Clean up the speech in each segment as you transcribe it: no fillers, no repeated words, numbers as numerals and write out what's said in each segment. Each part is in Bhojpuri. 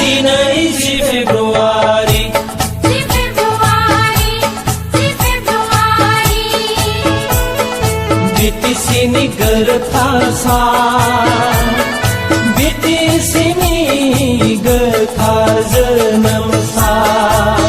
दिनै 10 फेब्रुवारि बिटिसिनि गोथार सान बिटिसिनि गोथार जोनोम सान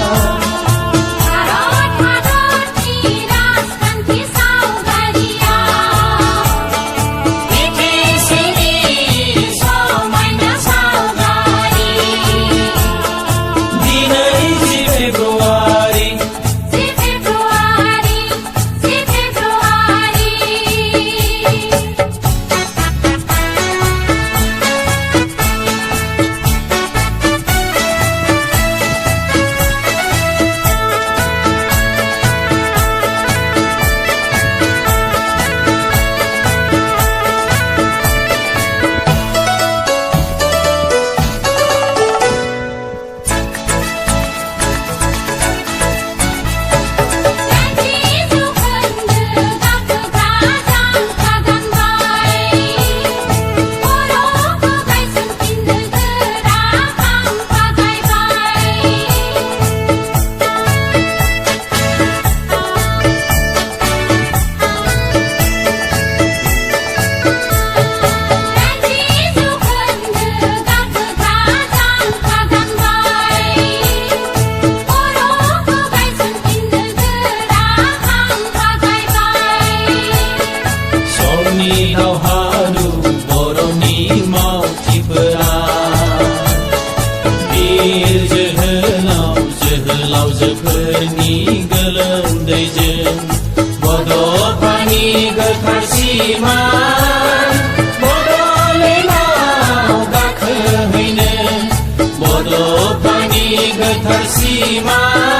दावहारु बर'नि मावथिफोरा बिर जोहोलावजोफोरनि गोलोमदैजों बड'फानि गोथार सिमान बड'लेण्डआव गाखोहैनो बड'फानि गोथार सिमान